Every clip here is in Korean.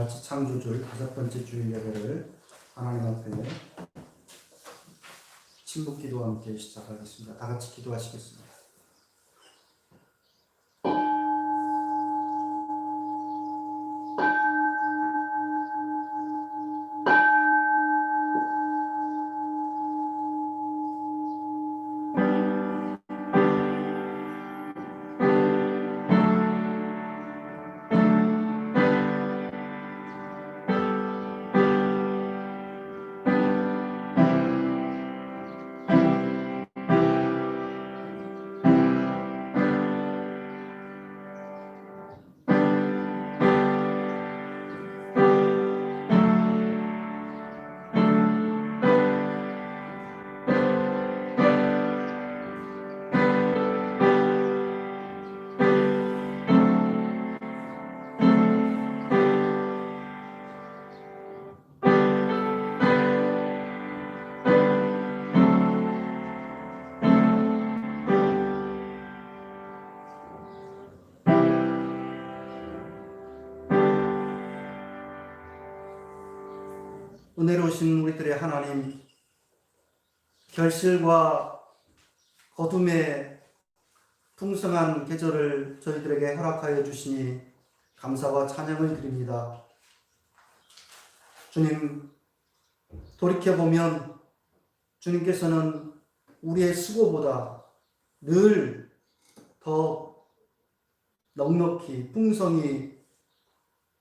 같이 창조주일 5번째 주일 예배를 하나님 앞에 침묵 기도와 함께 시작하겠습니다. 다 같이 기도하시겠습니다. 은혜로우신 우리들의 하나님, 결실과 거둠의 풍성한 계절을 저희들에게 허락하여 주시니 감사와 찬양을 드립니다. 주님, 돌이켜보면 주님께서는 우리의 수고보다 늘 더 넉넉히 풍성히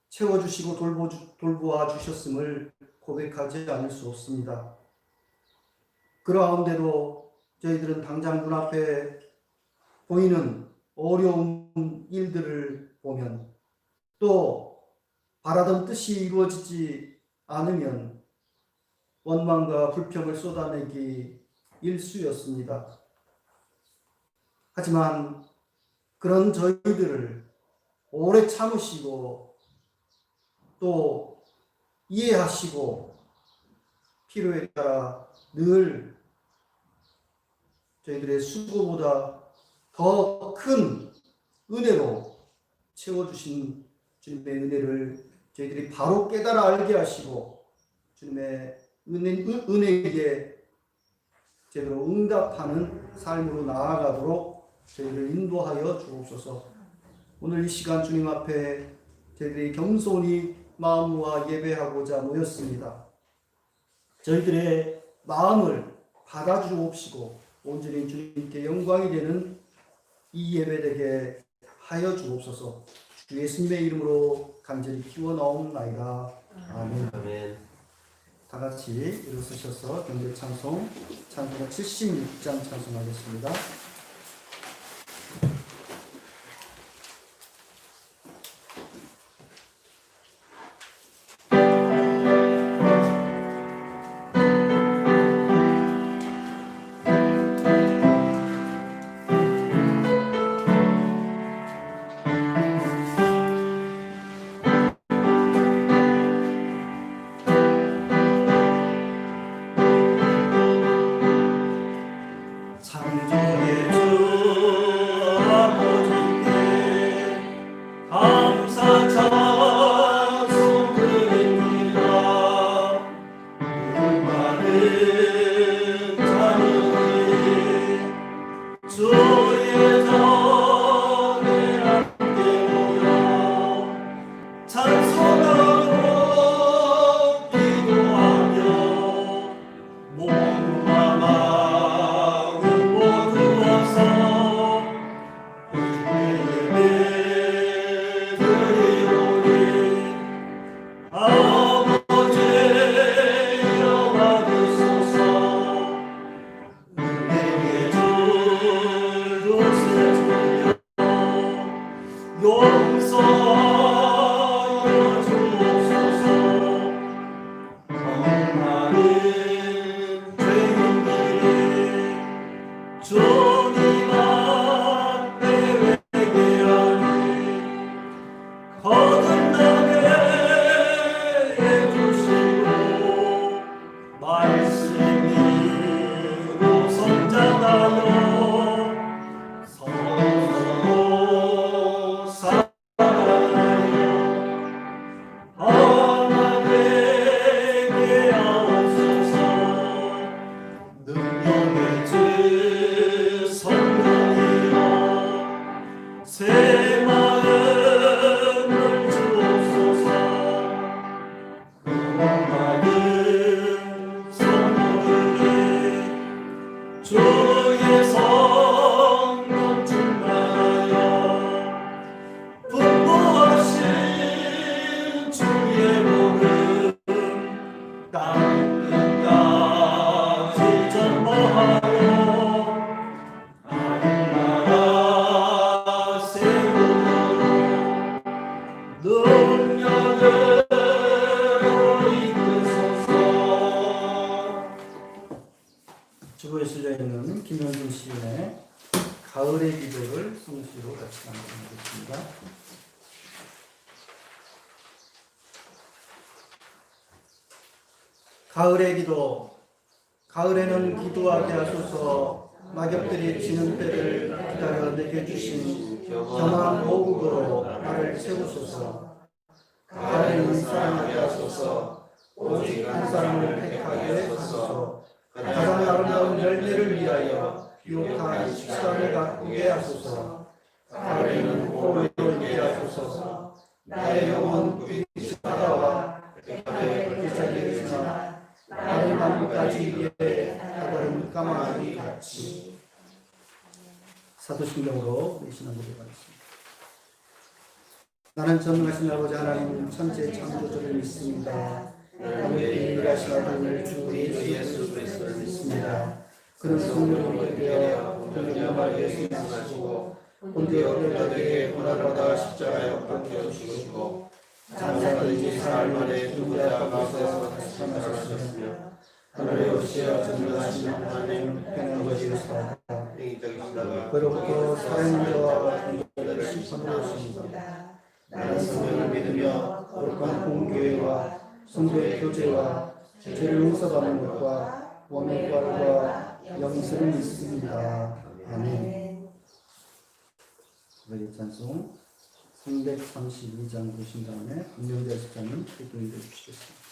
채워주시고 돌보아 주셨음을 고백하지 않을 수 없습니다. 그러한데도 저희들은 당장 눈앞에 보이는 어려운 일들을 보면 또 바라던 뜻이 이루어지지 않으면 원망과 불평을 쏟아내기 일쑤였습니다. 하지만 그런 저희들을 오래 참으시고 또 이해하시고 필요에 따라 늘 저희들의 수고보다 더 큰 은혜로 채워주신 주님의 은혜를 저희들이 바로 깨달아 알게 하시고 주님의 은혜에 제대로 응답하는 삶으로 나아가도록 저희를 인도하여 주옵소서. 오늘 이 시간 주님 앞에 저희들이 겸손히 마음 모아 예배하고자 모였습니다. 저희들의 마음을 받아주옵시고 온전히 주님께 영광이 되는 이 예배되게 하여 주옵소서. 주 예수님의 이름으로 간절히 기원하옵나이다. 아멘. 아멘. 다 같이 일어서셔서 경배 찬송 찬송가 76장 찬송하겠습니다. 창조의 유튜브에 실려 있는 김현준 시인의 가을의 기도를 성시로 같이 나누겠습니다. 가을의 기도. 가을에는 기도하게 하소서. 낙엽들이 지는 때를 기다려 내게 주신 겸한 호흡으로 나를 채우소서. 가을에는 사랑하게 하소서. 오직 한 사람을 택하게 하소서. 가장 아름다운 열매를 위하여 유혹한 식사를 가꾸게 하소서. 가을에는 봄으로 있게 하소서. 나의 영혼 불빛이 바다와 백합의 불기차기지만 나는 나뭇가지 위에 다다른 까마귀 같이. 사도신경으로 우리 신앙고백 하겠습니다. 나는 전능하신 아버지 하나님 천지의 창조주를 믿습니다. 우리의 유일하신 아들 주 예수 그리스도를 믿습니다. 그는 성령으로 되어 본디오 마리아에게 나시고 본디오 빌라도에게 고난을 받아 십자가에 못 박혀 죽으시고 장사되지 사흘 만에 죽으자 가운데서 다시 살아나셨으며 하늘에 오시어 전능하신 하나님 편한 것이로서 그로부터 살아있는 자와 죽은 심판으로 오십니다. 나는 성령을 믿으며 거룩한 공교회와 성도의 교제와 죄를 용서받는 것과 원의 부활과 영생을 믿습니다. 아멘. 고백의 찬송 332장 보신 다음에 김명재 집사님 기도해 주시겠습니다.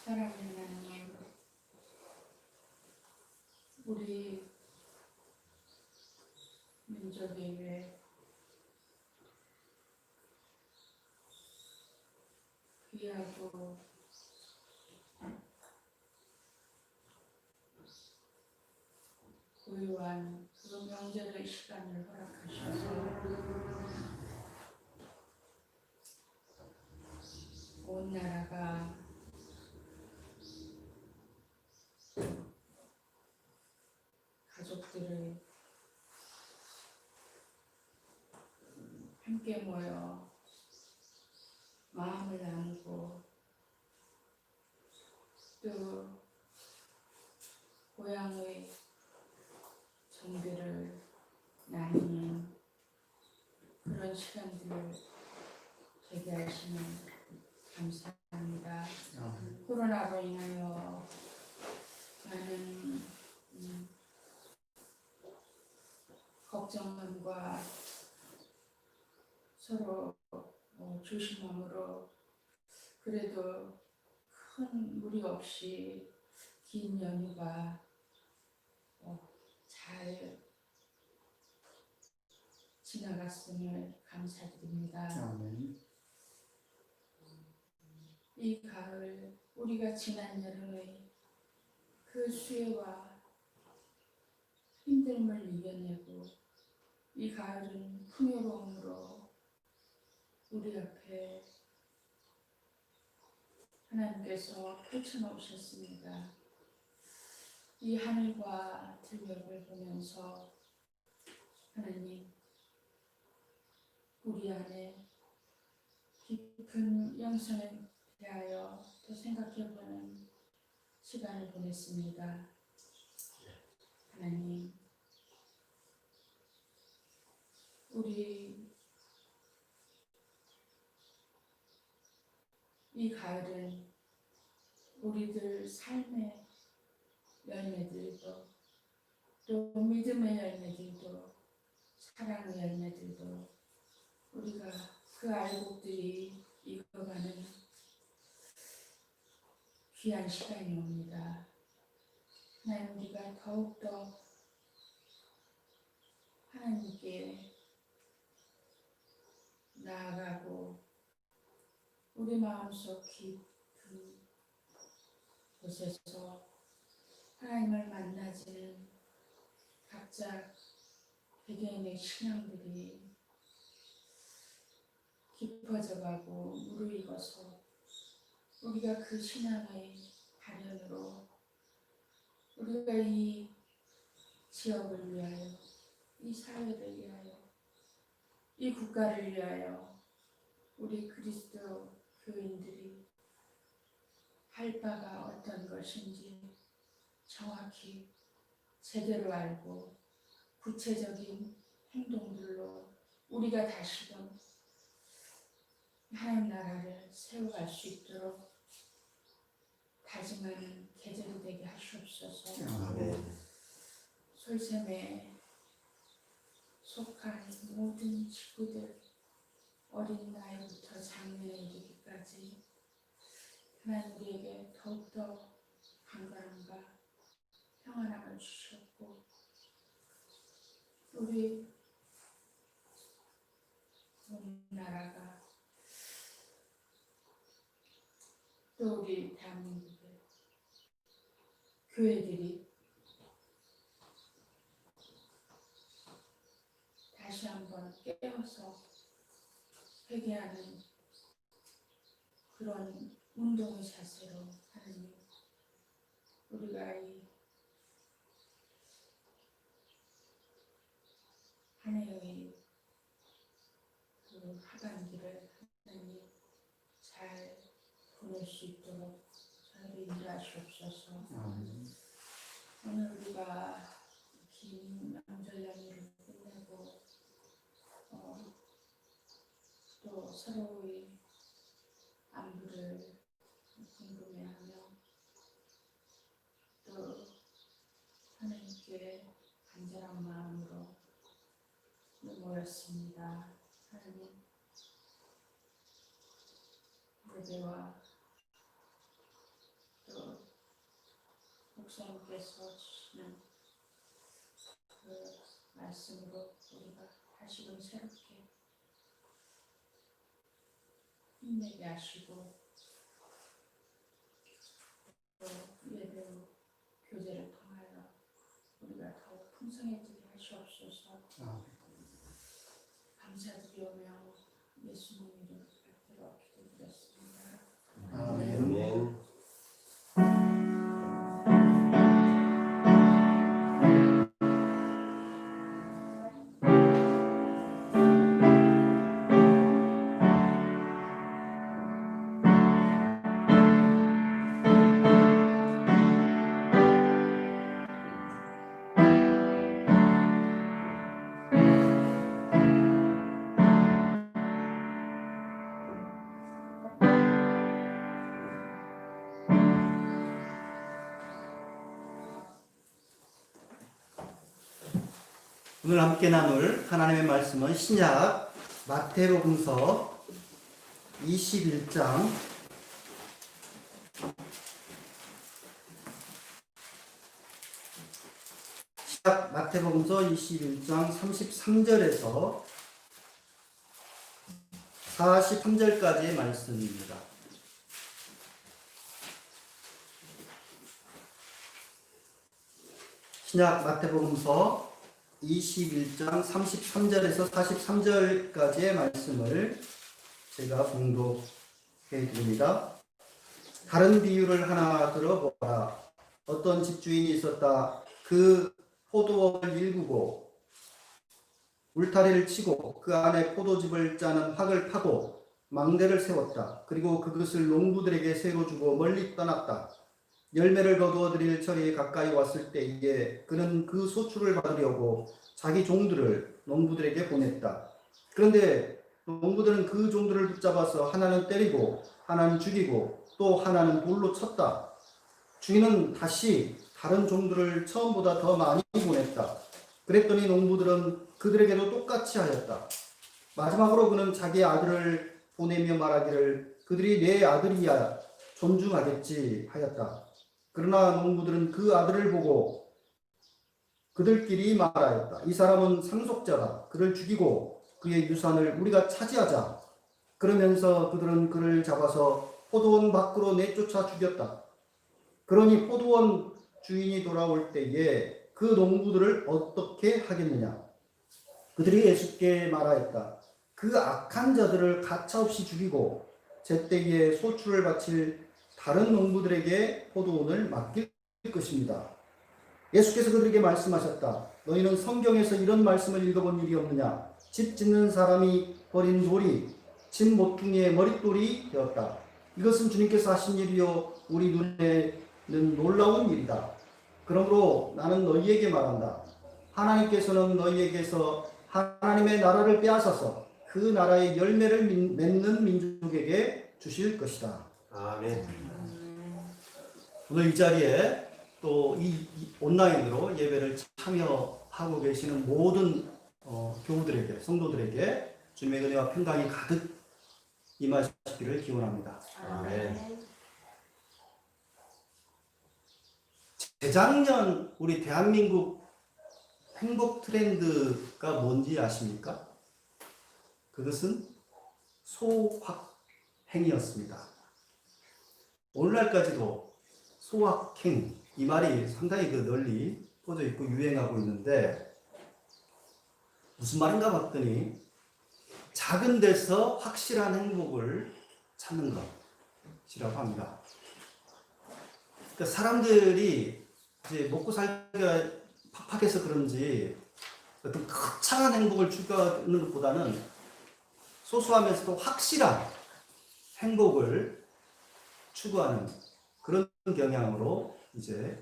사랑하는 하나님, 우리 민족의 귀하고 고요한 그 명절의 시간을 허락하셔서 온 나라가 가족들을 함께 모여 마음을 나누고 또 고향의 정들을 나누는 그런 시간들을 되게 하시면 감사합니다. 코로나로 인하여 많은 걱정함과 서로 조심함으로 그래도 큰 무리 없이 긴 연휴가 잘 지나갔음을 감사드립니다. 아멘. 이 가을 우리가 지난 여름의 그 수해와 힘듦을 이겨내고 이 가을은 풍요로움으로 우리 앞에 하나님께서 펼쳐놓으셨습니다. 이 하늘과 들녘을 보면서 하나님 우리 안에 깊은 영성에 대하여 또 생각해보는 시간을 보냈습니다. 하나님 우리 이 가을은 우리들 삶의 열매들도 또 믿음의 열매들도 사랑의 열매들도 우리가 그 알곡들이 익어가는 귀한 시간이 옵니다. 하나님 우리가 더욱더 하나님께 나아가고 우리 마음속 깊은 곳에서 하나님을 만나지는 각자 개개인의 신앙들이 깊어져가고 무르익어서 우리가 그 신앙의 발현으로 우리가 이 지역을 위하여 이 사회를 위하여 이 국가를 위하여 우리 그리스도 교인들이 할 바가 어떤 것인지 정확히 제대로 알고 구체적인 행동들로 우리가 다시금 하나님 나라를 세워갈 수 있도록 다짐하는 계절이 되게 하시옵소서. 솔샘에 속한 모든 식구들 어린 나이부터 장년에 이르기까지 하나님 우리에게 더욱더 강건함과 평안함을 주셨고 우리 나라가 또 우리 대한민국의 교회들이 다시 한번 깨어서 회개하는 그런 운동의 자세로 하나님 우리가 이 한 해의 그 하반기를 하나님 잘 보낼 수 있도록 저희를 인도하시옵소서. 오늘 우리가 긴 명절 연휴를 끝내고 또 서로의 안부를 궁금해하며 또 하나님께 간절한 마음으로 모였습니다. 하나님 예배와 또 목사님께서 주시는 그 말씀으로 우리가 다시금 새롭게 힘내게 하시고 또 예배 교제를 통하여 우리가 더욱 풍성해지게 하시옵소서. 감사드리오며 예수님 이름으로 기도드렸습니다. 아멘. 오늘 함께 나눌 하나님의 말씀은 신약 마태복음서 21장 33절에서 43절까지의 말씀입니다. 신약 마태복음서 21장 33절에서 43절까지의 말씀을 제가 봉독해 드립니다. 다른 비유를 하나 들어보라. 어떤 집주인이 있었다. 그 포도원을 일구고 울타리를 치고 그 안에 포도즙을 짜는 확을 파고 망대를 세웠다. 그리고 그것을 농부들에게 새로 주고 멀리 떠났다. 열매를 거두어 드릴 철이 가까이 왔을 때에 그는 그 소출을 받으려고 자기 종들을 농부들에게 보냈다. 그런데 농부들은 그 종들을 붙잡아서 하나는 때리고 하나는 죽이고 또 하나는 돌로 쳤다. 주인은 다시 다른 종들을 처음보다 더 많이 보냈다. 그랬더니 농부들은 그들에게도 똑같이 하였다. 마지막으로 그는 자기 아들을 보내며 말하기를 그들이 내 아들이야 존중하겠지 하였다. 그러나 농부들은 그 아들을 보고 그들끼리 말하였다. 이 사람은 상속자다. 그를 죽이고 그의 유산을 우리가 차지하자. 그러면서 그들은 그를 잡아서 포도원 밖으로 내쫓아 죽였다. 그러니 포도원 주인이 돌아올 때에 그 농부들을 어떻게 하겠느냐? 그들이 예수께 말하였다. 그 악한 자들을 가차없이 죽이고 제때에 소출을 바칠 다른 농부들에게 포도원을 맡길 것입니다. 예수께서 그들에게 말씀하셨다. 너희는 성경에서 이런 말씀을 읽어본 일이 없느냐? 집 짓는 사람이 버린 돌이 집 모퉁이의 머릿돌이 되었다. 이것은 주님께서 하신 일이요 우리 눈에는 놀라운 일이다. 그러므로 나는 너희에게 말한다. 하나님께서는 너희에게서 하나님의 나라를 빼앗아서 그 나라의 열매를 맺는 민족에게 주실 것이다. 아멘. 오늘 이 자리에 또 이 온라인으로 예배를 참여하고 계시는 모든 교우들에게, 성도들에게 주님의 은혜와 평강이 가득 임하시기를 기원합니다. 아멘. 재작년 우리 대한민국 행복 트렌드가 뭔지 아십니까? 그것은 소확행이었습니다. 오늘날까지도 소확행, 이 말이 상당히 널리 퍼져 있고 유행하고 있는데 무슨 말인가 봤더니 작은 데서 확실한 행복을 찾는 것이라고 합니다. 그러니까 사람들이 이제 먹고 살기가 팍팍해서 그런지 어떤 거창한 행복을 추구하는 것보다는 소소하면서도 확실한 행복을 추구하는 그런 경향으로 이제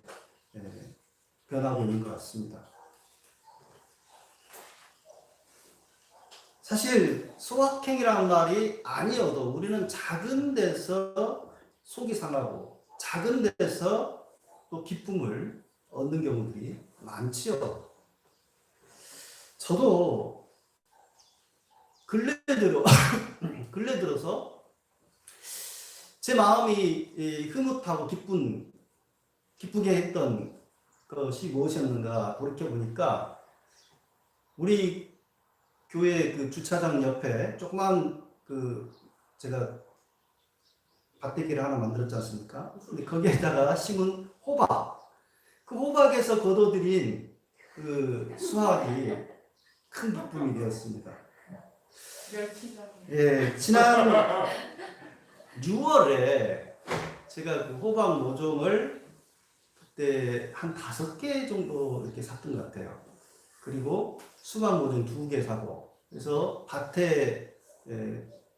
변하고 있는 것 같습니다. 사실 소확행이라는 말이 아니어도 우리는 작은 데서 속이 상하고 작은 데서 또 기쁨을 얻는 경우들이 많지요. 저도 근래 들어서 제 마음이 흐뭇하고 기쁘게 했던 것이 무엇이었는가 돌이켜보니까 우리 교회 그 주차장 옆에 조그만 제가 밭대기를 하나 만들었지 않습니까? 근데 거기에다가 심은 호박, 그 호박에서 거둬들인 그 수확이 큰 기쁨이 되었습니다. 멸치가 예, 지난 6월에 제가 그 호박 모종을 그때 한 5개 정도 이렇게 샀던 것 같아요. 그리고 수박 모종 2개 사고, 그래서 밭에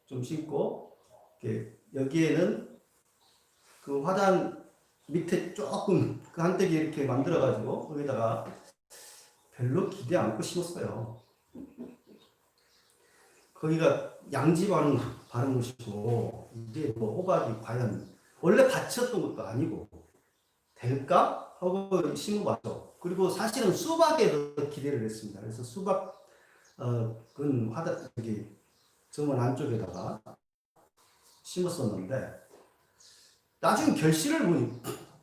좀 심고, 이렇게 여기에는 그 화단 밑에 조금 그 한때기 이렇게 만들어가지고 거기다가 별로 기대 않고 심었어요. 거기가 양지 바른 곳이고, 이제 뭐 호박이 과연 원래 밭이었던 것도 아니고 될까 하고 심어봤죠. 그리고 사실은 수박에 더 기대를 했습니다. 그래서 수박은 화단 여기 정원 안쪽에다가 심었었는데, 나중에 결실을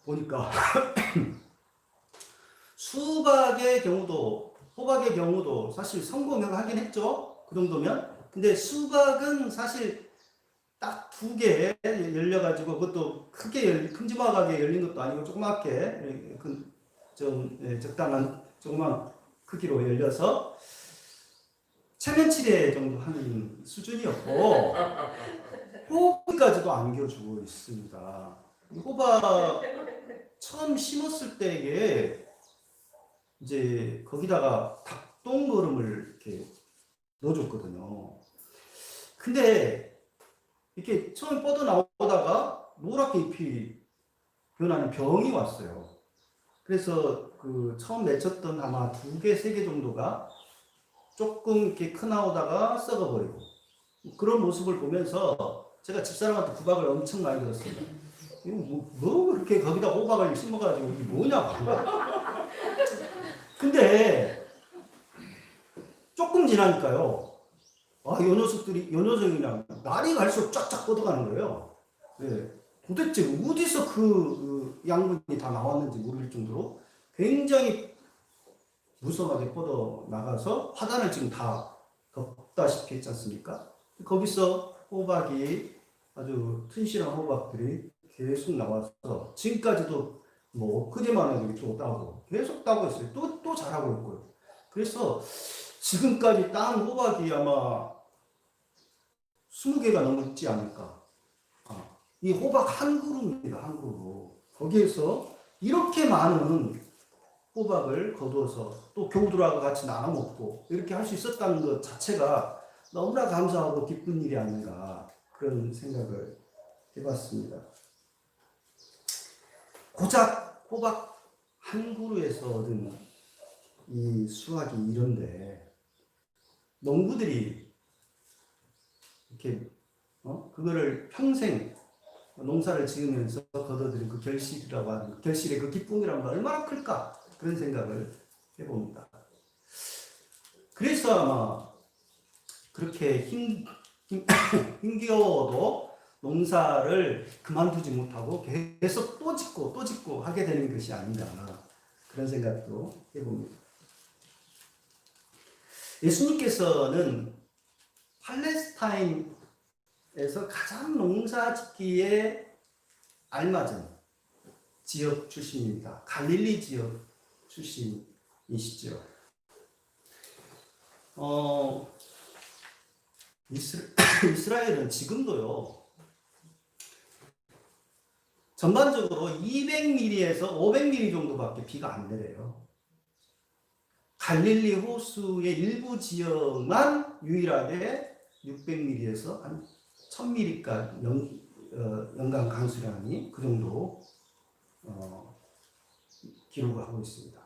보니까 수박의 경우도 호박의 경우도 사실 성공하긴 했죠. 그 정도면. 근데 수박은 사실 딱 2개 열려가지고, 그것도 크게 큼지막하게 열린 것도 아니고 조그맣게 좀 적당한 조그만 크기로 열려서 체면치레 정도 하는 수준이었고, 호박까지도 안겨주고 있습니다. 호박 처음 심었을 때에 이제 거기다가 닭똥거름을 이렇게 넣어줬거든요. 근데 이렇게 처음 뻗어 나오다가 노랗게 잎이 변하는 병이 왔어요. 그래서 그 처음 맺혔던 아마 2개, 3개 정도가 조금 이렇게 크 나오다가 썩어버리고, 그런 모습을 보면서 제가 집사람한테 구박을 엄청 많이 들었습니다. 이거 뭐 그렇게 거기다 호박을 심어가지고 이게 뭐냐고. 근데 조금 지나니까요. 요 녀석이 그냥 날이 갈수록 쫙쫙 뻗어가는 거예요. 네. 도대체 어디서 그 양분이 다 나왔는지 모를 정도로 굉장히 무성하게 뻗어 나가서 화단을 지금 다 덮다시피 했지 않습니까? 거기서 호박이 아주 튼실한 호박들이 계속 나와서 지금까지도 뭐 그제만 해도 또 따고 계속 따고 있어요. 또 자라고 있고요. 그래서 지금까지 딴 호박이 아마 20개가 넘지 않을까. 이 호박 한 그루입니다. 한 그루. 거기에서 이렇게 많은 호박을 거두어서 또 교우들하고 같이 나눠 먹고 이렇게 할 수 있었다는 것 자체가 너무나 감사하고 기쁜 일이 아닌가, 그런 생각을 해봤습니다. 고작 호박 한 그루에서 얻은 이 수확이 이런데, 농부들이 이렇게 그거를 평생 농사를 지으면서 거둬들인 그 결실이라고 하는, 결실의 그 기쁨이란 건 얼마나 클까, 그런 생각을 해봅니다. 그래서 아마 그렇게 힘겨워도 농사를 그만두지 못하고 계속 또 짓고 하게 되는 것이 아닌가, 그런 생각도 해봅니다. 예수님께서는 팔레스타인에서 가장 농사 짓기에 알맞은 지역 출신입니다. 갈릴리 지역 출신이시죠. 이스라엘은 지금도요, 전반적으로 200mm에서 500mm 정도밖에 비가 안 내려요. 갈릴리 호수의 일부 지역만 유일하게 600mm에서 한 1000mm까지 연간 강수량이 그 정도 기록을 하고 있습니다.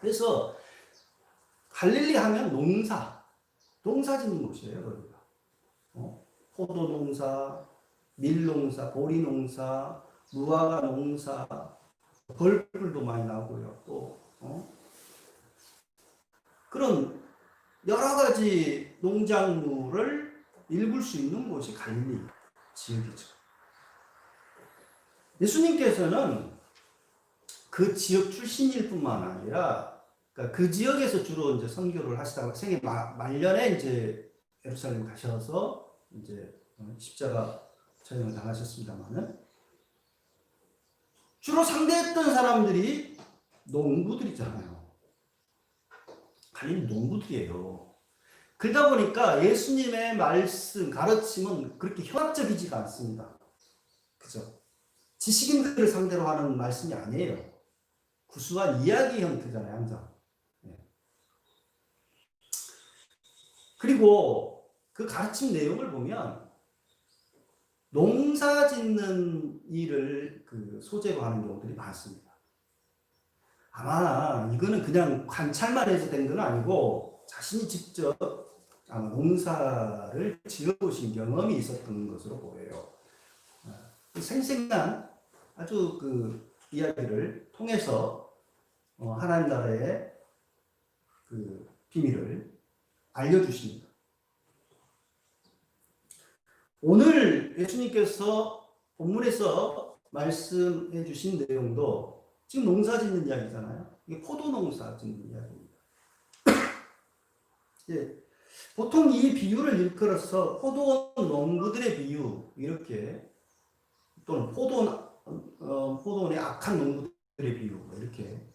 그래서 갈릴리 하면 농사 짓는 곳이에요. 여기가. 포도 농사, 밀 농사, 보리 농사, 무화과 농사, 벌꿀도 많이 나고요. 또 그런 여러 가지 농작물을 일굴 수 있는 곳이 갈릴리 지역이죠. 예수님께서는 그 지역 출신일 뿐만 아니라, 그러니까 그 지역에서 주로 이제 선교를 하시다가 생애 말년에 이제 예루살렘 가셔서 이제 십자가 처형을 당하셨습니다만은 주로 상대했던 사람들이 농부들이잖아요. 갈릴리 농부들이에요. 그러다 보니까 예수님의 말씀, 가르침은 그렇게 현학적이지가 않습니다. 그죠? 지식인들을 상대로 하는 말씀이 아니에요. 구수한 이야기 형태잖아요, 항상. 네. 그리고 그 가르침 내용을 보면 농사 짓는 일을 그 소재로 하는 경우들이 많습니다. 아마 이거는 그냥 관찰만 해서 된 건 아니고 자신이 직접 아마 농사를 지어보신 경험이 있었던 것으로 보여요. 생생한 아주 그 이야기를 통해서 하나님 나라의 그 비밀을 알려주십니다. 오늘 예수님께서 본문에서 말씀해 주신 내용도 지금 농사 짓는 이야기잖아요. 이게 포도 농사 짓는 이야기입니다. 예, 보통 이 비유를 일컬어서 포도원 농부들의 비유 이렇게 또는 포도원의 악한 농부들의 비유 이렇게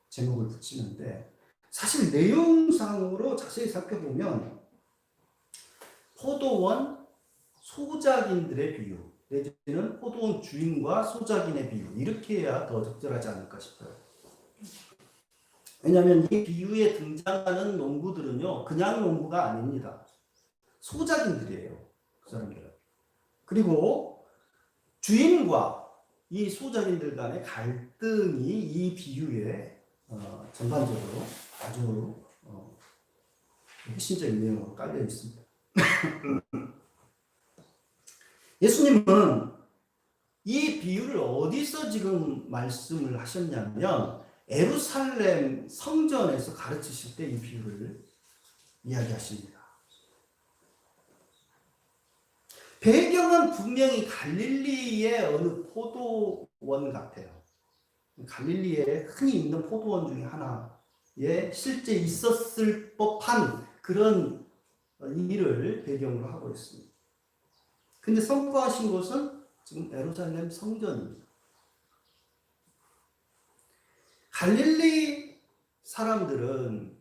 제목을 붙이는데 사실 내용상으로 자세히 살펴보면 포도원 소작인들의 비유 내지는 포도원 주인과 소작인의 비유 이렇게 해야 더 적절하지 않을까 싶어요. 왜냐하면 이 비유에 등장하는 농부들은요 그냥 농부가 아닙니다. 소작인들이에요. 그 사람들은. 그리고 주인과 이 소작인들 간의 갈등이 이 비유에 전반적으로 아주 핵심적인 내용으로 깔려 있습니다. 예수님은 이 비유를 어디서 지금 말씀을 하셨냐면 예루살렘 성전에서 가르치실 때 이 비유를 이야기하십니다. 배경은 분명히 갈릴리의 어느 포도원 같아요. 갈릴리에 흔히 있는 포도원 중에 하나에 실제 있었을 법한 그런 일을 배경으로 하고 있습니다. 근데 선포하신 곳은 지금 예루살렘 성전입니다. 갈릴리 사람들은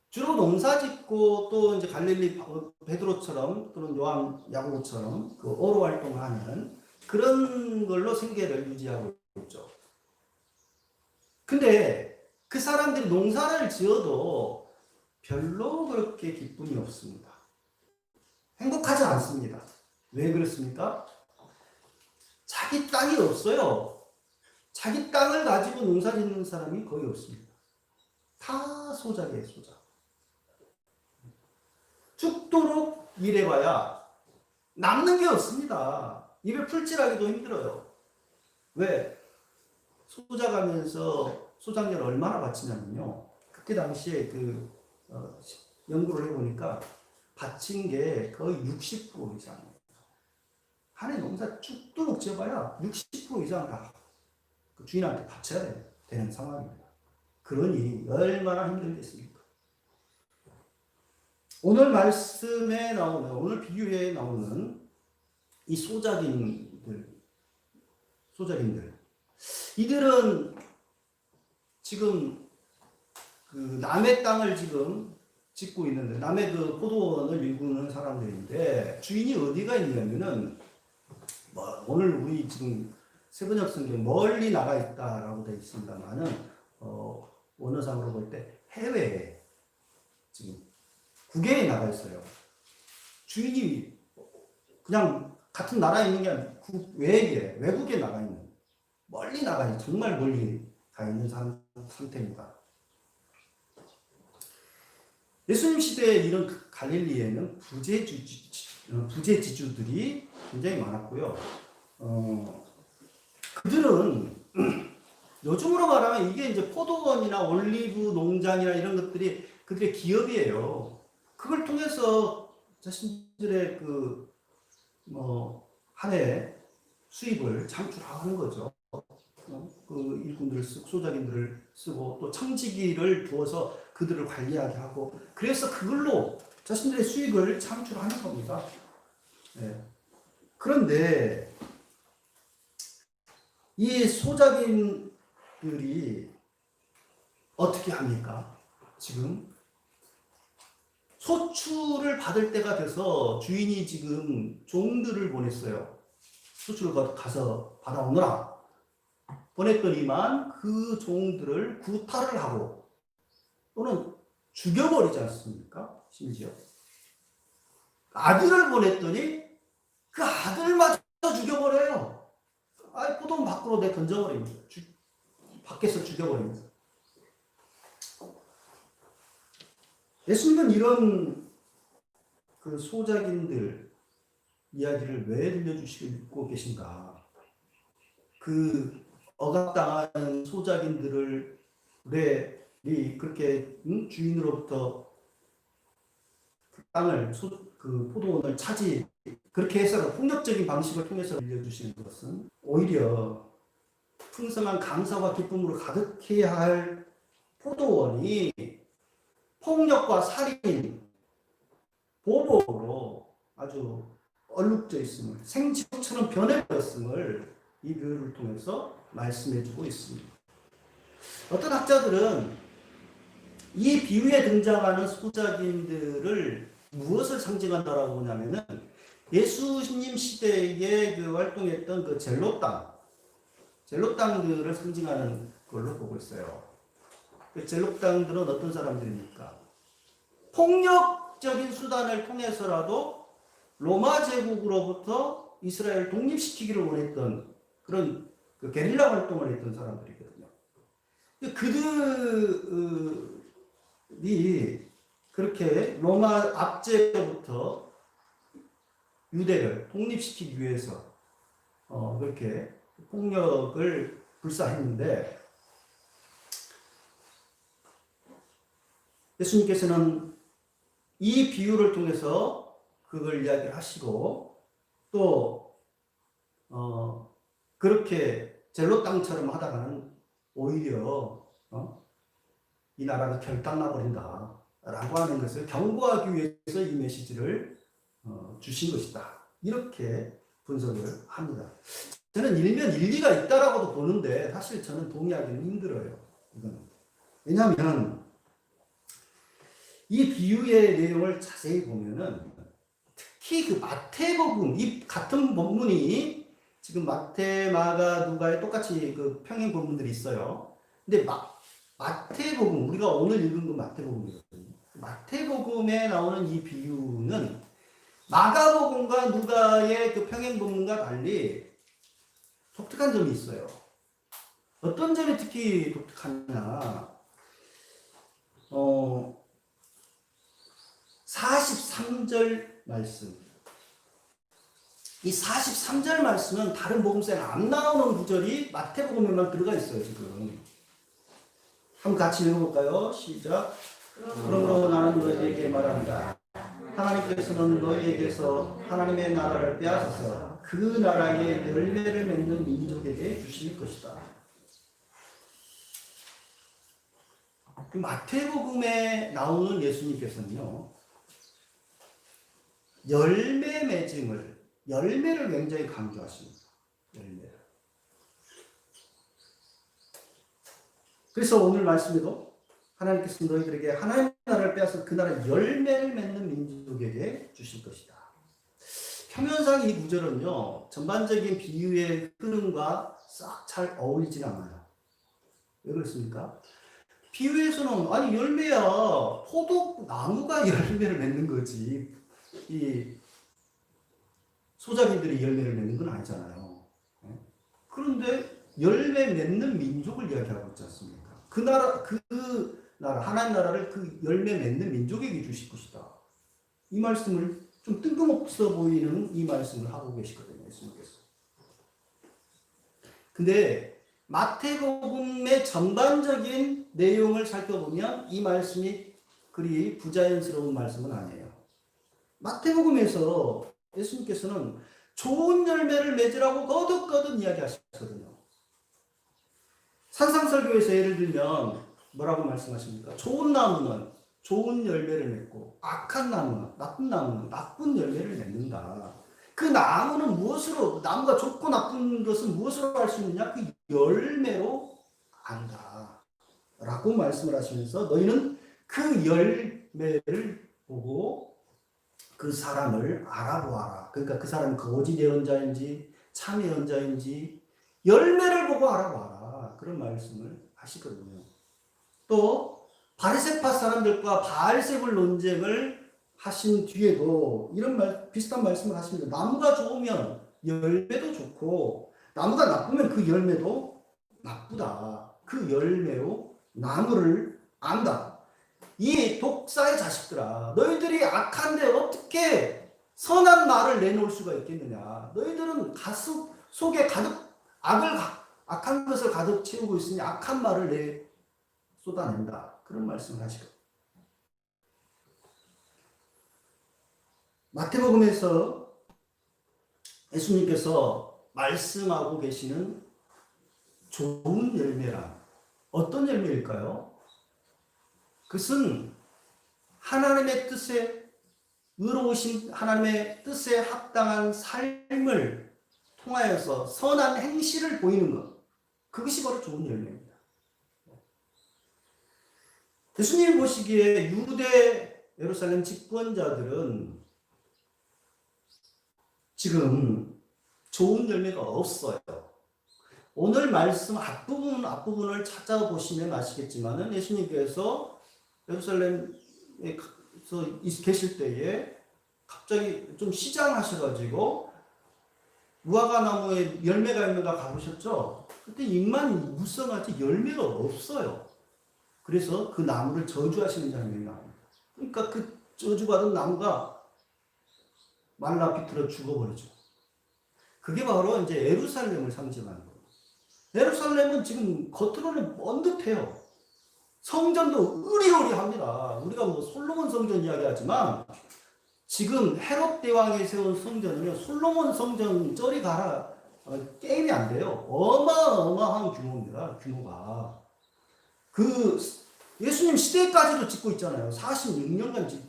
주로 농사짓고 또 이제 갈릴리 베드로처럼 또는 요한 야고보처럼 그 어로 활동하는 그런 걸로 생계를 유지하고 있죠. 근데 그 사람들이 농사를 지어도 별로 그렇게 기쁨이 없습니다. 행복하지 않습니다. 왜 그렇습니까? 자기 땅이 없어요. 자기 땅을 가지고 농사 짓는 사람이 거의 없습니다. 다 소작이에요, 소작. 죽도록 일해봐야 남는 게 없습니다. 입에 풀칠하기도 힘들어요. 왜? 소작하면서 소작료를 얼마나 바치냐면요. 그때 당시에 연구를 해보니까 바친 게 거의 60% 이상입니다. 한 해 농사 죽도록 지어봐야 60% 이상 다 그 주인한테 바쳐야 되는 상황입니다. 그러니 얼마나 힘들겠습니까? 오늘 말씀에 나오는, 오늘 비유에 나오는 이 소작인들, 이들은 지금 그 남의 땅을 지금 짓고 있는데, 남의 그 포도원을 일구는 사람들인데, 주인이 어디가 있냐면은, 오늘 우리 지금 세번역 성경 멀리 나가 있다라고 되어 있습니다만은, 원어상으로 볼 때 해외에 지금 국외에 나가 있어요. 주인이 그냥 같은 나라에 있는 게 아니라 외국에 나가 있는, 멀리 나가 있는, 정말 멀리 가 있는 상태입니다. 예수님 시대에 이런 갈릴리에는 부재지주들이 굉장히 많았고요. 그들은 요즘으로 말하면 이게 이제 포도원이나 올리브 농장이나 이런 것들이 그들의 기업이에요. 그걸 통해서 자신들의 한 해 수입을 창출하는 거죠. 그 일꾼들을 쓰고 소작인들을 쓰고 또 청지기를 두어서 그들을 관리하게 하고 그래서 그걸로 자신들의 수익을 창출하는 겁니다. 네. 그런데 이 소작인들이 어떻게 합니까? 지금 소출을 받을 때가 돼서 주인이 지금 종들을 보냈어요. 소출을 가서 받아오너라. 보냈더니만 그 종들을 구타를 하고 또는 죽여버리지 않습니까? 심지어 아들을 보냈더니 그 아들마저 죽여버려요. 포도원 밖으로 내 던져버립니다. 밖에서 죽여버립니다. 예수님은 이런 그 소작인들 이야기를 왜 들려주시고 계신가? 그 억압당하는 소작인들을 그렇게 주인으로부터 그 땅을 그 포도원을 그렇게 해서 폭력적인 방식을 통해서 들려주시는 것은 오히려 풍성한 감사와 기쁨으로 가득해야 할 포도원이 폭력과 살인, 보복으로 아주 얼룩져 있음을, 생지옥처럼 변해버렸음을 이 비유를 통해서 말씀해주고 있습니다. 어떤 학자들은 이 비유에 등장하는 소작인들을 무엇을 상징한다라고 보냐면은 예수님 시대에 그 활동했던 그 젤롯당들을 상징하는 걸로 보고 있어요. 그 젤롯당들은 어떤 사람들입니까? 폭력적인 수단을 통해서라도 로마 제국으로부터 이스라엘을 독립시키기를 원했던 그런 그 게릴라 활동을 했던 사람들이거든요. 그들이 그렇게 로마 압제로부터 유대를 독립시키기 위해서 그렇게 폭력을 불사했는데 예수님께서는 이 비유를 통해서 그걸 이야기를 하시고 또 그렇게 젤롯 땅처럼 하다가는 오히려 이 나라가 결단나 버린다 라고 하는 것을 경고하기 위해서 이 메시지를 주신 것이다. 이렇게 분석을 합니다. 저는 일면 일리가 있다라고도 보는데 사실 저는 동의하기는 힘들어요. 이거는. 왜냐하면 이 비유의 내용을 자세히 보면은 특히 그 마태복음, 이 같은 본문이 지금 마태, 마가, 누가에 똑같이 그 평행 본문들이 있어요. 근데 마태복음, 우리가 오늘 읽은 건 마태복음이거든요. 마태복음에 나오는 이 비유는 마가복음과 누가의 그 평행 본문과 달리 독특한 점이 있어요. 어떤 점이 특히 독특하냐? 43절 말씀. 이 43절 말씀은 다른 복음서에 안 나오는 구절이 마태복음에만 들어가 있어요, 지금. 한번 같이 읽어볼까요? 시작. 그러므로 나는 너희에게 말한다. 하나님께서는 너희에게서 하나님의 나라를 빼앗아서 그 나라의 열매를 맺는 민족에게 주실 것이다. 마태복음에 나오는 예수님께서는요, 열매를 굉장히 강조하십니다. 열매를. 그래서 오늘 말씀에도 하나님께서 너희들에게 하나님의 나라를 빼앗아서 그 나라의 열매를 맺는 민족에게 주실 것이다. 표면상 이 구절은요, 전반적인 비유의 흐름과 싹 잘 어울리진 않아요. 왜 그렇습니까? 비유에서는 아니 열매야, 포도 나무가 열매를 맺는 거지 이 소작이들이 열매를 맺는 건 아니잖아요. 그런데 열매 맺는 민족을 이야기하고 있지 않습니까? 그 나라 하나님 나라를 그 열매 맺는 민족에게 주실 것이다. 이 말씀을 좀 뜬금없어 보이는 이 말씀을 하고 계시거든요, 예수님께서. 근데 마태복음의 전반적인 내용을 살펴보면 이 말씀이 그리 부자연스러운 말씀은 아니에요. 마태복음에서 예수님께서는 좋은 열매를 맺으라고 거듭거듭 이야기하시거든요. 산상설교에서 예를 들면 뭐라고 말씀하십니까? 좋은 나무는 좋은 열매를 맺고 악한 나무는 나쁜 열매를 맺는다. 그 나무는 무엇으로, 나무가 좋고 나쁜 것은 무엇으로 알 수 있느냐? 그 열매로 안다. 라고 말씀을 하시면서 너희는 그 열매를 보고 그 사람을 알아보아라. 그러니까 그 사람이 거짓 예언자인지 참 예언자인지 열매를 보고 알아보아라. 그런 말씀을 하시거든요. 또 바리새파 사람들과 바알세불 논쟁을 하신 뒤에도 이런 비슷한 말씀을 하십니다. 나무가 좋으면 열매도 좋고 나무가 나쁘면 그 열매도 나쁘다. 그 열매로 나무를 안다. 이 독사의 자식들아, 너희들이 악한데 어떻게 선한 말을 내놓을 수가 있겠느냐. 너희들은 가슴 속에 가득 악한 것을 가득 채우고 있으니 악한 말을 쏟아낸다. 그런 말씀을 하시거든요. 마태복음에서 예수님께서 말씀하고 계시는 좋은 열매란 어떤 열매일까요? 그것은 하나님의 뜻에 의로우신 하나님의 뜻에 합당한 삶을 통하여서 선한 행실을 보이는 것. 그것이 바로 좋은 열매입니다. 예수님 보시기에 유대 예루살렘 집권자들은 지금 좋은 열매가 없어요. 오늘 말씀 앞부분을 찾아보시면 아시겠지만은 예수님께서 예루살렘에 계실 때에 갑자기 좀 시장하셔가지고 무화과 나무에 열매가 있는가 가보셨죠? 그때 잎만 무성하지 열매가 없어요. 그래서 그 나무를 저주하시는 장면이 나옵니다. 그러니까 그 저주받은 나무가 말라 비틀어 죽어버리죠. 그게 바로 이제 예루살렘을 상징하는 거예요. 예루살렘은 지금 겉으로는 번듯해요. 성전도 으리으리합니다. 우리가 뭐 솔로몬 성전 이야기하지만 지금 헤롯 대왕이 세운 성전은요, 솔로몬 성전 저리 가라 게임이 안 돼요. 어마어마한 규모입니다. 규모가. 그 예수님 시대까지도 짓고 있잖아요. 46년간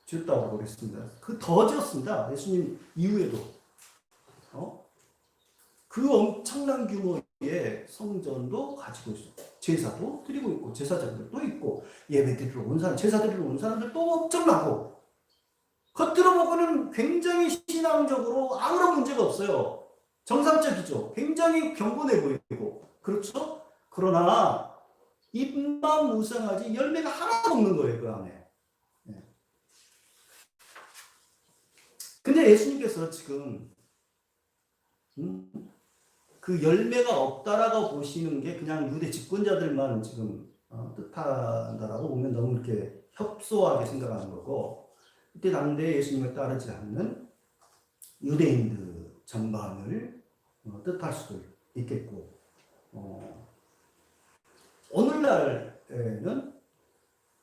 지었다고 그랬습니다. 그 더 지었습니다. 예수님 이후에도. 그 엄청난 규모의 성전도 가지고 있어요. 제사도 드리고 있고 제사장들도 있고 예배 드리러 온 사람, 제사 드리러 온 사람들도 엄청나고 겉으로 보고는 굉장히 신앙적으로 아무런 문제가 없어요. 정상적이죠. 굉장히 경건해 보이고 그렇죠? 그러나 잎만 무성하지 열매가 하나도 없는 거예요. 그 안에. 근데 예수님께서 지금 그 열매가 없다라고 보시는 게 그냥 유대 집권자들만 지금 뜻한다라고 보면 너무 이렇게 협소하게 생각하는 거고, 그때 당대에 예수님을 따르지 않는 유대인들 전반을 뜻할 수도 있겠고, 오늘날에는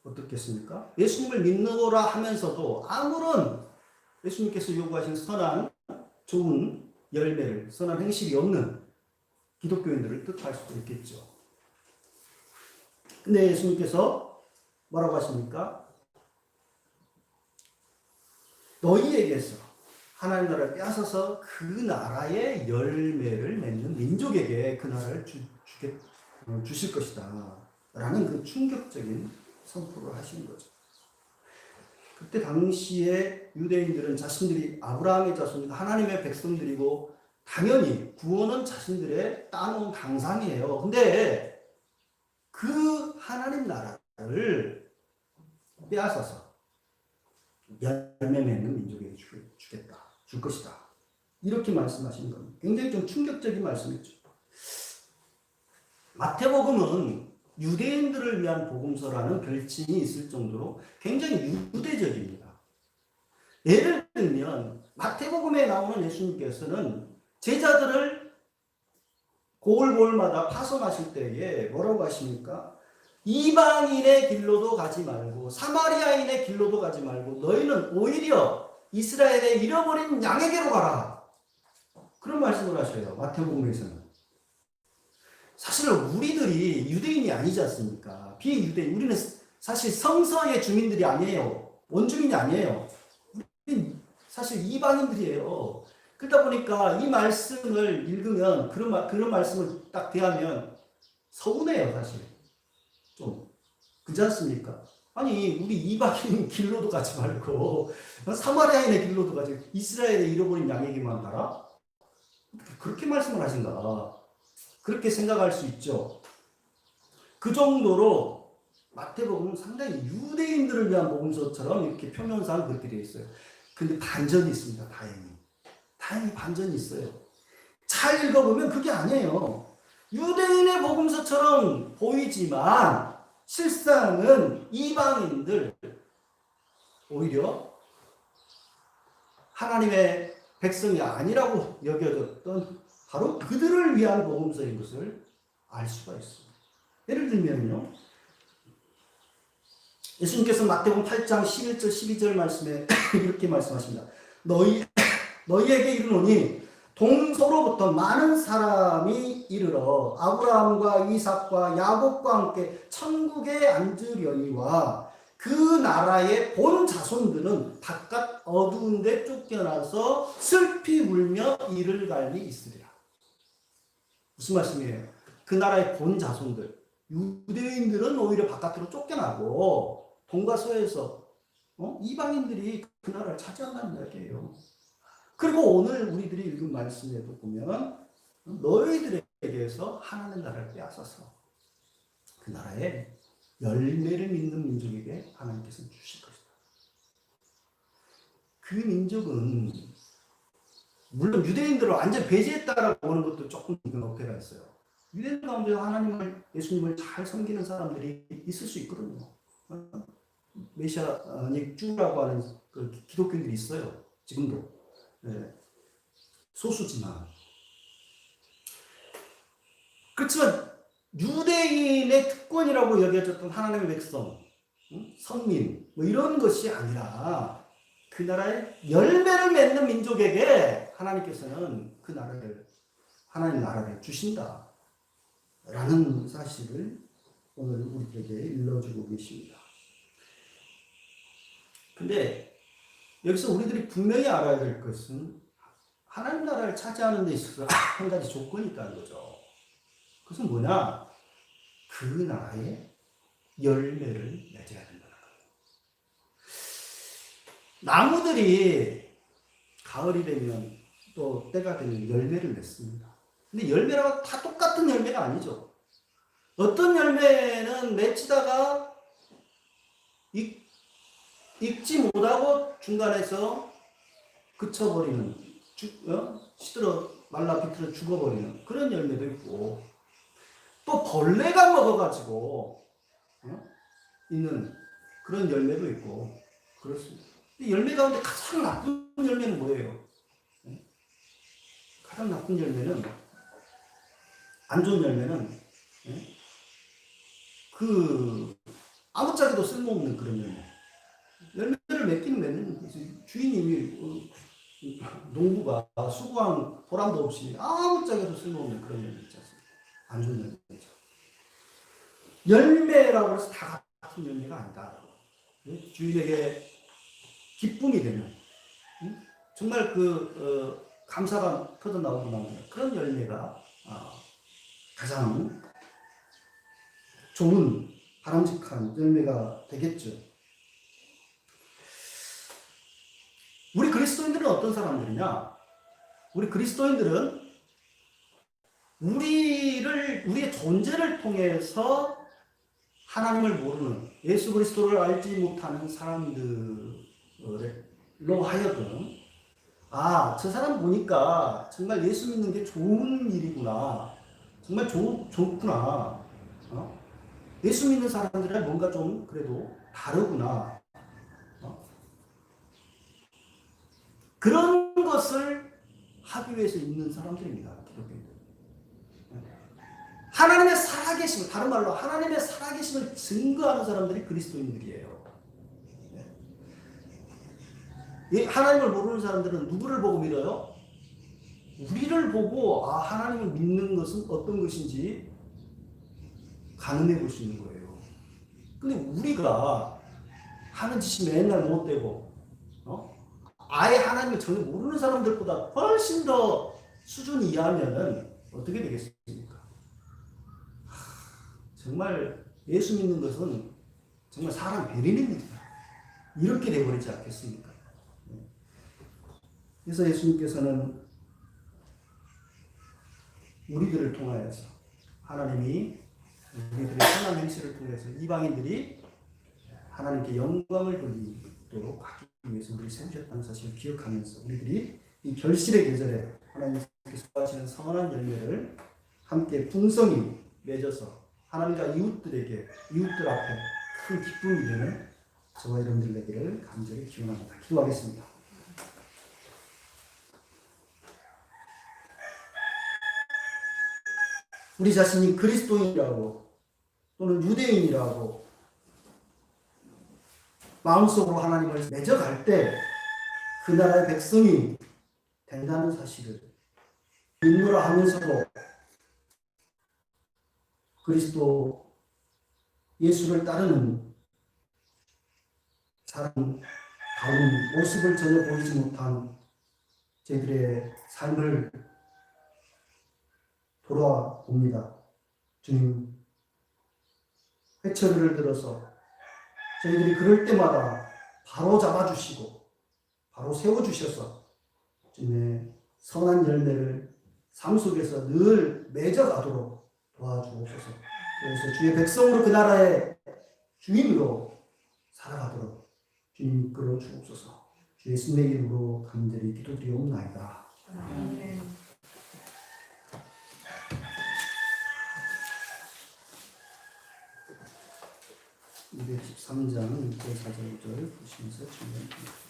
어떻겠습니까? 예수님을 믿노라 하면서도 아무런 예수님께서 요구하신 선한 좋은 열매를, 선한 행실이 없는 기독교인들을 뜻할 수도 있겠죠. 근데 예수님께서 뭐라고 하십니까? 너희에게서 하나님 나라를 빼앗아서 그 나라의 열매를 맺는 민족에게 그 나라를 주실 것이다 라는 그 충격적인 선포를 하시는 거죠. 그때 당시에 유대인들은 자신들이 아브라함의 자손이고 하나님의 백성들이고 당연히 구원은 자신들의 따놓은 당상이에요. 근데 그 하나님 나라를 빼앗아서 열매 맺는 민족에게 주겠다, 줄 것이다. 이렇게 말씀하시는 겁니다. 굉장히 좀 충격적인 말씀이죠. 마태복음은 유대인들을 위한 복음서라는 별칭이 있을 정도로 굉장히 유대적입니다. 예를 들면 마태복음에 나오는 예수님께서는 제자들을 고을고을마다 파송하실 때에 뭐라고 하십니까? 이방인의 길로도 가지 말고 사마리아인의 길로도 가지 말고 너희는 오히려 이스라엘의 잃어버린 양에게로 가라. 그런 말씀을 하셔요. 마태복음에서는. 사실 우리들이 유대인이 아니지 않습니까? 비유대인. 우리는 사실 성서의 주민들이 아니에요. 원주민이 아니에요. 우리는 사실 이방인들이에요. 그러다 보니까 이 말씀을 읽으면 그런 말씀을 딱 대하면 서운해요, 사실. 좀 그렇지 않습니까? 아니 우리 이방인 길로도 가지 말고 사마리아인의 길로도 가지 이스라엘의 잃어버린 양에게만 가라? 그렇게 말씀을 하신가? 그렇게 생각할 수 있죠. 그 정도로 마태복음은 상당히 유대인들을 위한 복음서처럼 이렇게 표면상 그렇게 되어 있어요. 근데 반전이 있습니다. 다행히 반전이 있어요. 잘 읽어보면 그게 아니에요. 유대인의 복음서처럼 보이지만 실상은 이방인들, 오히려 하나님의 백성이 아니라고 여겨졌던 바로 그들을 위한 복음서인 것을 알 수가 있습니다. 예를 들면요, 예수님께서 마태복음 8장 11절 12절 말씀에 이렇게 말씀하십니다. 너희에게 이르노니 동서로부터 많은 사람이 이르러 아브라함과 이삭과 야곱과 함께 천국에 앉으려니와 그 나라의 본 자손들은 바깥 어두운 데 쫓겨나서 슬피 울며 이를 갈미 있으리라. 무슨 말씀이에요? 그 나라의 본 자손들, 유대인들은 오히려 바깥으로 쫓겨나고 동과 서에서 이방인들이 그 나라를 차지한다는 이야기예요. 그리고 오늘 우리들이 읽은 말씀에도 보면 너희들에게서 하나님의 나라를 빼앗아서 그 나라에 열매를 맺는 민족에게 하나님께서 주실 것이다. 그 민족은 물론 유대인들을 완전 배제했다라고 보는 것도 조금 어폐가 있어요. 유대인 가운데 하나님을 예수님을 잘 섬기는 사람들이 있을 수 있거든요. 메시아닉 주라고 하는 그 기독교인들이 있어요. 지금도. 네. 소수지만 그렇지만 유대인의 특권이라고 여겨졌던 하나님의 백성, 선민 뭐 이런 것이 아니라 그 나라에 열매를 맺는 민족에게 하나님께서는 그 나라를 하나님 나라를 주신다 라는 사실을 오늘 우리에게 일러주고 계십니다. 근데 여기서 우리들이 분명히 알아야 될 것은 하나님 나라를 차지하는 데 있어서 한 가지 조건이 있다는 거죠. 그것은 뭐냐? 그 나라에 열매를 맺어야 된다는 거예요. 나무들이 가을이 되면 또 때가 되면 열매를 맺습니다. 근데 열매라고 다 똑같은 열매가 아니죠. 어떤 열매는 맺히다가 익지 못하고 중간에서 그쳐버리는, 시들어 말라 비틀어 죽어버리는 그런 열매도 있고, 또 벌레가 먹어가지고 있는 그런 열매도 있고 그렇습니다. 근데 열매 가운데 가장 나쁜 열매는 뭐예요? 가장 나쁜 열매는, 안 좋은 열매는 그 아무짝에도 쓸모없는 그런 열매. 열매를 맺기는 맺는 주인님이 농부가 수고한 보람도 없이 아무짝에도 쓸모없는 그런 열매 있지 않습니까? 안 좋은 열매죠. 열매라고 해서 다 같은 열매가 아니다. 주인에게 기쁨이 되는, 정말 감사가 터져나오고 나오는 그런 열매가 가장 좋은 바람직한 열매가 되겠죠. 우리 그리스도인들은 어떤 사람들이냐? 우리 그리스도인들은 우리의 존재를 통해서 하나님을 모르는, 예수 그리스도를 알지 못하는 사람들로 하여금, 저 사람 보니까 정말 예수 믿는 게 좋은 일이구나, 정말 좋구나, 예수 믿는 사람들이랑 뭔가 좀 그래도 다르구나, 그런 것을 하기 위해서 있는 사람들입니다. 기독교인들. 하나님의 살아계심을, 다른 말로 하나님의 살아계심을 증거하는 사람들이 그리스도인들이에요. 하나님을 모르는 사람들은 누구를 보고 믿어요? 우리를 보고 하나님을 믿는 것은 어떤 것인지 가늠해 볼 수 있는 거예요. 근데 우리가 하는 짓이 맨날 못되고 아예 하나님을 전혀 모르는 사람들보다 훨씬 더 수준 이하면은 어떻게 되겠습니까? 정말 예수 믿는 것은 정말 사람 배린입니다. 이렇게 되어버리지 않겠습니까? 그래서 예수님께서는 우리들을 통하여서 하나님이 우리들의 선한 행실을 통해서 이방인들이 하나님께 영광을 돌리도록 하기 위해서 우리를 세우셨다는 사실을 기억하면서 우리들이 이 결실의 계절에 하나님께서 하시는 선한 열매를 함께 풍성히 맺어서 하나님과 이웃들 앞에 큰 기쁨이 되는 저와 여러분들 되기를 간절히 기원합니다. 기도하겠습니다. 우리 자신이 그리스도인이라고 또는 유대인이라고 마음속으로 하나님을 맺어갈 때 그 나라의 백성이 된다는 사실을 믿노라 하면서도 그리스도 예수를 따르는 사람다운 모습을 전혀 보이지 못한 저희들의 삶을 돌아봅니다. 주님, 회초리를 들어서 저희들이 그럴 때마다 바로 잡아주시고 바로 세워주셔서 주님의 선한 열매를 삶 속에서 늘 맺어가도록 도와주옵소서. 그래서 주의 백성으로 그 나라의 주인으로 살아가도록 주님 이끌어 주옵소서. 주 예수님의 이름으로 간절히 기도드리옵나이다. 아멘. 213장 1절 4절 5절 보시면서 준비하겠습니다.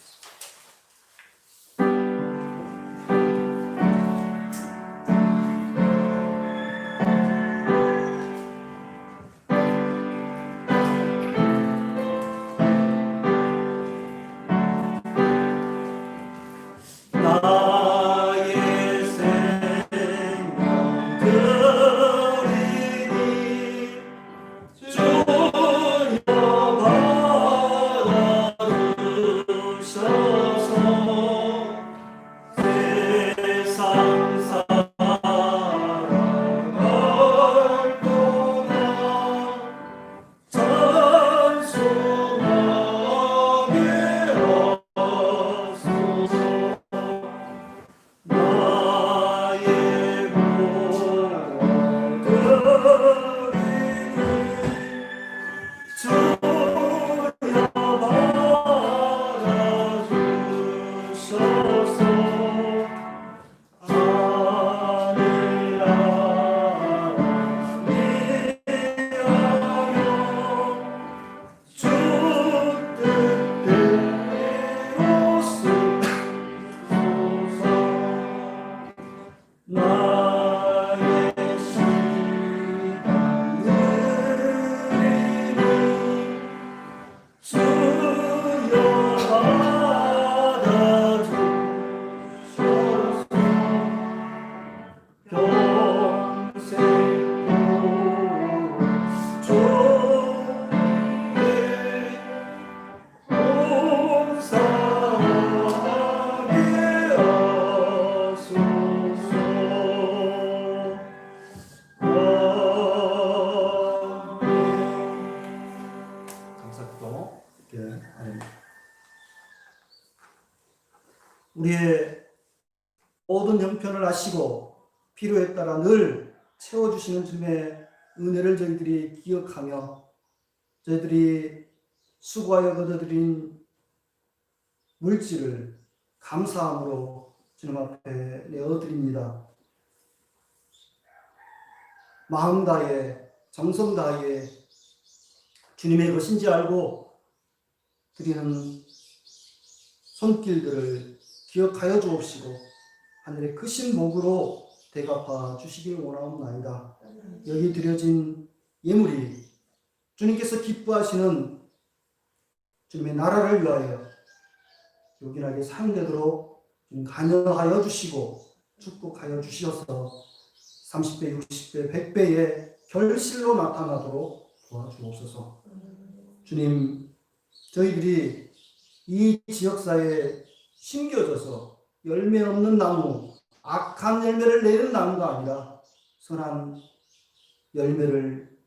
우리의 모든 형편을 아시고 필요에 따라 늘 채워주시는 주님의 은혜를 저희들이 기억하며 저희들이 수고하여 거둬들인 물질을 감사함으로 주님 앞에 내어드립니다. 마음 다해 정성 다해 주님의 것인지 알고 드리는 손길들을 기억하여 주옵시고 하늘의 크신 복으로 대갚아 주시길 원하옵나이다. 여기 드려진 예물이 주님께서 기뻐하시는 주님의 나라를 위하여 요긴하게 사용되도록 간여하여 주시고 축복하여 주시어서 30배, 60배, 100배의 결실로 나타나도록 도와주옵소서. 주님, 저희들이 이 지역사회에 심겨져서 열매 없는 나무, 악한 열매를 내는 나무가 아니라 선한 열매를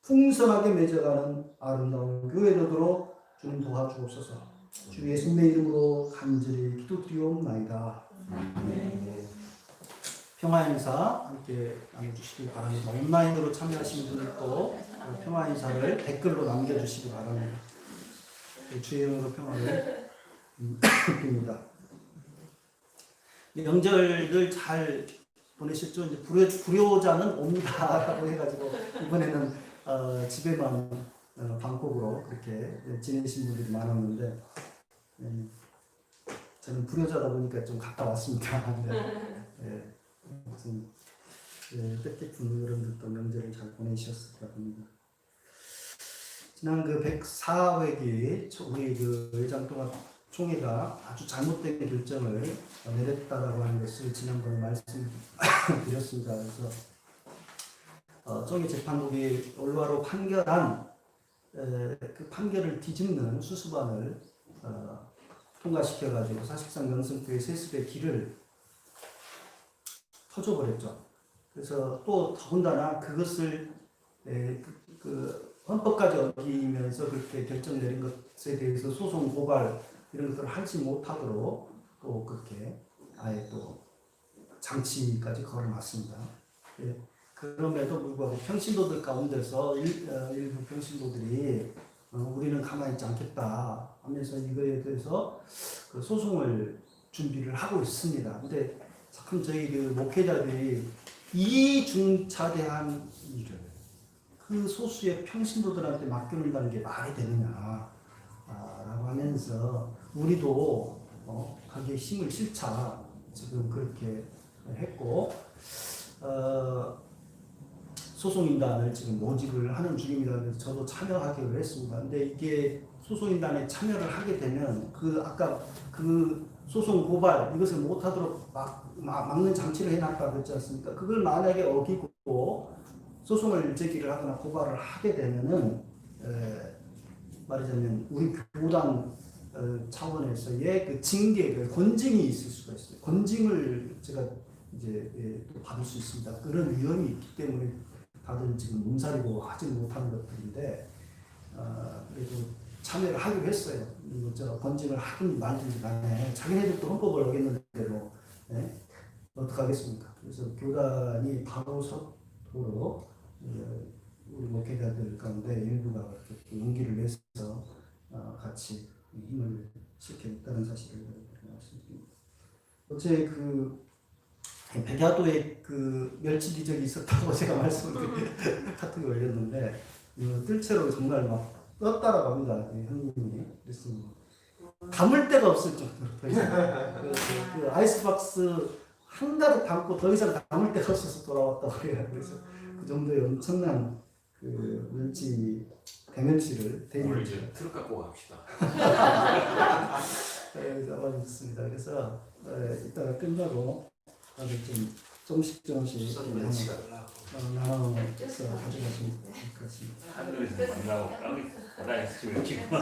풍성하게 맺어가는 아름다운 교회 되도록 주님 도와주옵소서. 주 예수님의 이름으로 간절히 기도드리옵나이다. 평화 인사 함께 나눠주시기 바랍니다. 온라인으로 참여하신 분들도 평화 인사를 댓글로 남겨주시기 바랍니다. 주의 이름으로 평화를 빕니다. 명절을 잘 보내셨죠? 이제 불효자는 옵니다라고 해가지고 이번에는 집에만 방콕으로 그렇게 지내신 분들이 많았는데 저는 불효자다 보니까 좀 갔다 왔습니다. 무슨 뜻깊은 어른들도 명절을 잘 보내셨을 겁니다. 지난 그 104회기 우리 그 의장통합 총회가 아주 잘못된 결정을 내렸다라고 하는 것을 지난번에 말씀드렸습니다. 그래서 총회 재판국이 올바로 판결한 그 판결을 뒤집는 수수반을 통과시켜가지고 사실상 영성교회 세습의 길을 터져버렸죠. 그래서 또 더군다나 그것을 그 헌법까지 어기면서 그렇게 결정 내린 것에 대해서 소송 고발 이런 것들을 하지 못하도록 또 그렇게 아예 또 장치까지 걸어놨습니다. 그럼에도 불구하고 평신도들 가운데서 일부 평신도들이 우리는 가만히 있지 않겠다 하면서 이거에 대해서 그 소송을 준비를 하고 있습니다. 근데 참 저희 그 목회자들이 이 중차대한 일을 그 소수의 평신도들한테 맡겨놓는다는 게 말이 되느냐 라고 하면서 우리도 거기에 힘을 실자 지금 그렇게 했고 소송인단을 지금 모집을 하는 중입니다. 그래서 저도 참여하기로 했습니다. 근데 이게 소송인단에 참여를 하게 되면 아까 그 소송 고발 이것을 못하도록 막는 장치를 해놨다고 했지 않습니까? 그걸 만약에 어기고 소송을 제기를 하거나 고발을 하게 되면은 말하자면 우리 교단 차원에서의 그 징계, 권징이 있을 수가 있어요. 권징을 제가 이제 또 받을 수 있습니다. 그런 위험이 있기 때문에 다들 지금 몸살이고 하지 못하는 것들인데 그래도 참여를 하기로 했어요. 권징을 하든 말든지 간에 자기네들도 헌법을 어겼는데도 어떡하겠습니까? 그래서 교단이 바로 서로 우리 목회자들 가운데 일부가 용기를 내서 같이 힘을 실겠다는 사실을 말씀드립니다. 어제 그 백야도에 그 멸치 기적이 있었다고 제가 말씀을 카톡에 올렸는데 뜰채로 정말 막 떴다라고 합니다. 형님이. 그래서 담을 데가 없을 정도로 더 이상 그 아이스박스 한가득 담고 더 이상 담을 데가 없어서 돌아왔다고 그래요. 그래서 그 정도의 엄청난 그 멸치 대멸치를 오늘 이제 트럭 갖고 갑시다. 잡아줬습니다. 그래서 이따가 끝나고 다들 조금씩 멸치가 나눠서 가져가시면 될 것 같습니다. 하늘에서 만나고 바다에서 지금 찍고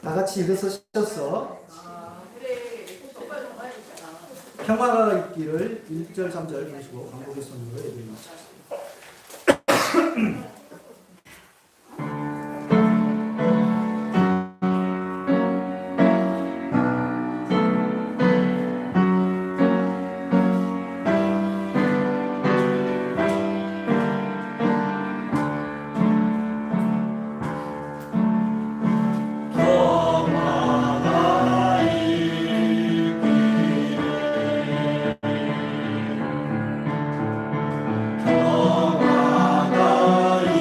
다 같이 일어서셔서 평화가 있기를 1절 3절 보시고 강복의 손으로 예배드립니다. 평화가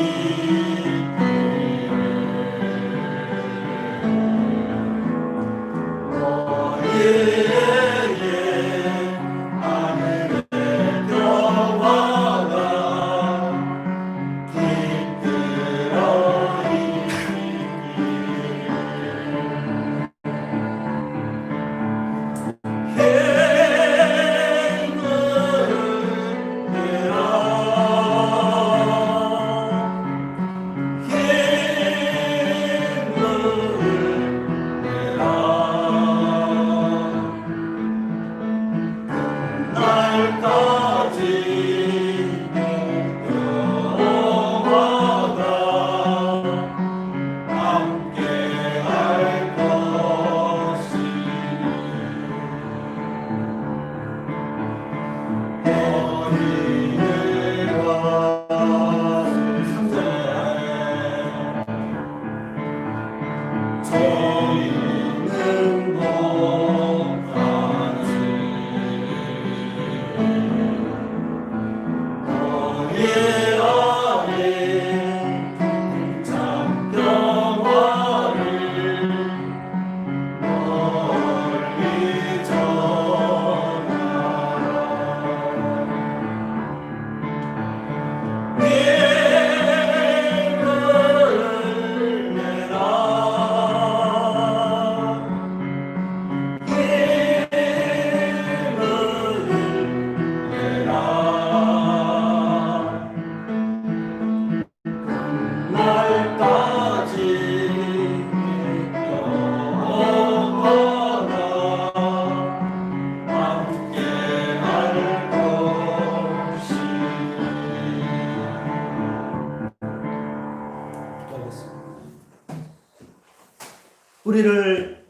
우리를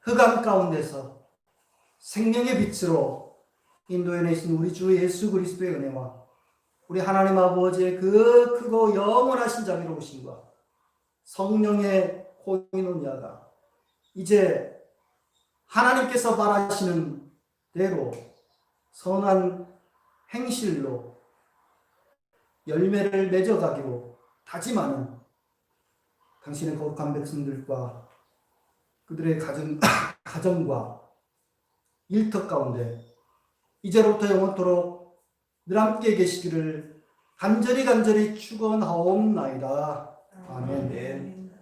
흑암 가운데서 생명의 빛으로 인도해내신 우리 주 예수 그리스도의 은혜와 우리 하나님 아버지의 그 크고 영원하신 자비로우심과 성령의 코이노니아가 이제 하나님께서 바라시는 대로 선한 행실로 열매를 맺어가기로 다짐하는 당신의 거룩한 백성들과 그들의 가정과 일터 가운데 이제로부터 영원토록 늘 함께 계시기를 간절히 축원하옵나이다. 아멘.